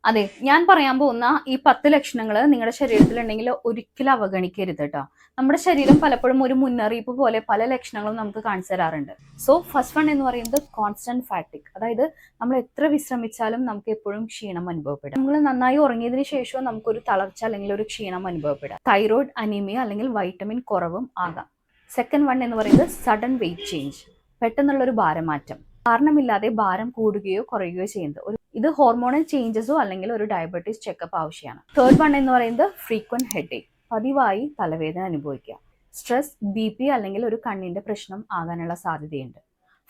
അതെ, ഞാൻ പറയാൻ പോകുന്ന ഈ 10 ലക്ഷണങ്ങൾ നിങ്ങളുടെ ശരീരത്തിലുണ്ടെങ്കിൽ ഒരിക്കലും അവഗണിക്കരുത് കേട്ടോ. നമ്മുടെ ശരീരം പലപ്പോഴും ഒരു മുന്നറിയിപ്പ് പോലെ പല ലക്ഷണങ്ങളും നമുക്ക് കാണിച്ചു തരാറുണ്ട്. സോ ഫസ്റ്റ് വൺ എന്ന് പറയുന്നത് കോൺസ്റ്റന്റ് ഫാറ്റിക്. അതായത് നമ്മൾ എത്ര വിശ്രമിച്ചാലും നമുക്ക് എപ്പോഴും ക്ഷീണം അനുഭവപ്പെടും. നമ്മൾ നന്നായി ഉറങ്ങിയതിനു ശേഷവും നമുക്കൊരു തളർച്ച അല്ലെങ്കിൽ ഒരു ക്ഷീണം അനുഭവപ്പെടാം. തൈറോയ്ഡ്, അനീമിയ അല്ലെങ്കിൽ വൈറ്റമിൻ കുറവും ആകാം. സെക്കൻഡ് വൺ എന്ന് പറയുന്നത് സഡൻ വെയിറ്റ് ചേഞ്ച്. പെട്ടെന്നുള്ളൊരു ഭാരമാറ്റം. കാരണമില്ലാതെ ഭാരം കൂടുകയോ കുറയുകയോ ചെയ്യുന്നത്. ഇത് ഹോർമോണൽ ചേഞ്ചസോ അല്ലെങ്കിൽ ഒരു ഡയബറ്റീസ് ചെക്കപ്പ് ആവശ്യമാണ്. തേർഡ് വൺ എന്ന് പറയുന്നത് ഫ്രീക്വന്റ് ഹെഡേക്ക്. പതിവായി തലവേദന അനുഭവിക്കുക. സ്ട്രെസ്, BP അല്ലെങ്കിൽ ഒരു കണ്ണിന്റെ പ്രശ്നം ആകാനുള്ള സാധ്യതയുണ്ട്.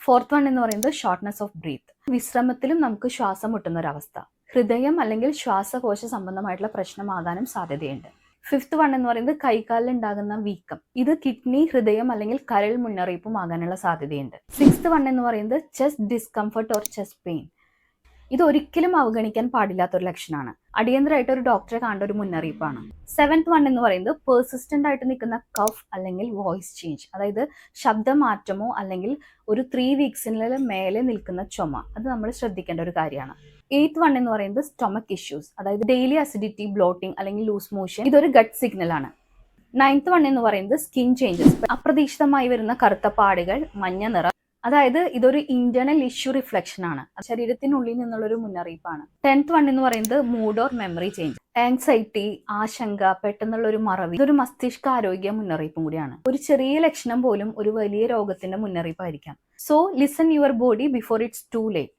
ഫോർത്ത് വൺ എന്ന് പറയുന്നത് ഷോർട്ട്നെസ് ഓഫ് ബ്രീത്ത്. വിശ്രമത്തിലും നമുക്ക് ശ്വാസം മുട്ടുന്ന ഒരവസ്ഥ. ഹൃദയം അല്ലെങ്കിൽ ശ്വാസകോശ സംബന്ധമായിട്ടുള്ള പ്രശ്നമാകാനും സാധ്യതയുണ്ട്. ഫിഫ്ത്ത് വൺ എന്ന് പറയുന്നത് കൈകാലിൽ ഉണ്ടാകുന്ന വീക്കം. ഇത് കിഡ്നി, ഹൃദയം അല്ലെങ്കിൽ കരൾ മുന്നറിയിപ്പും ആകാനുള്ള സാധ്യതയുണ്ട്. സിക്സ്ത് വൺ എന്ന് പറയുന്നത് chest discomfort or chest pain. ഇത് ഒരിക്കലും അവഗണിക്കാൻ പാടില്ലാത്തൊരു ലക്ഷണമാണ്. അടിയന്തരമായിട്ട് ഒരു ഡോക്ടറെ കാണേണ്ട ഒരു മുന്നറിയിപ്പാണ്. സെവൻത് വൺ എന്ന് പറയുന്നത് പെർസിസ്റ്റന്റ് ആയിട്ട് നിൽക്കുന്ന കഫ് അല്ലെങ്കിൽ വോയിസ് ചേഞ്ച്. അതായത് ശബ്ദമാറ്റമോ അല്ലെങ്കിൽ ഒരു 3 വീക്സിന് മേലെ നിൽക്കുന്ന ചുമ. അത് നമ്മൾ ശ്രദ്ധിക്കേണ്ട ഒരു കാര്യമാണ്. എയ്ത്ത് വൺ എന്ന് പറയുന്നത് സ്റ്റൊമക് ഇഷ്യൂസ്. അതായത് ഡെയിലി അസിഡിറ്റി, ബ്ലോട്ടിംഗ് അല്ലെങ്കിൽ ലൂസ് മോഷൻ. ഇതൊരു ഗട്ട് സിഗ്നൽ ആണ്. നയൻത്ത് വൺ എന്ന് പറയുന്നത് സ്കിൻ ചേഞ്ചസ്. അപ്രതീക്ഷിതമായി വരുന്ന കറുത്ത പാടുകൾ, മഞ്ഞ നിറം. അതായത് ഇതൊരു ഇന്റേണൽ ഇഷ്യൂ റിഫ്ലക്ഷൻ ആണ്. ശരീരത്തിനുള്ളിൽ നിന്നുള്ളൊരു മുന്നറിയിപ്പാണ്. 10th വൺ എന്ന് പറയുന്നത് mood or memory change. Anxiety, ആശങ്ക, പെട്ടെന്നുള്ള ഒരു മറവി. ഇതൊരു മസ്തിഷ്ക ആരോഗ്യ മുന്നറിയിപ്പും കൂടിയാണ്. ഒരു ചെറിയ ലക്ഷണം പോലും ഒരു വലിയ രോഗത്തിന്റെ മുന്നറിയിപ്പായിരിക്കാം. So listen your body before it's too late.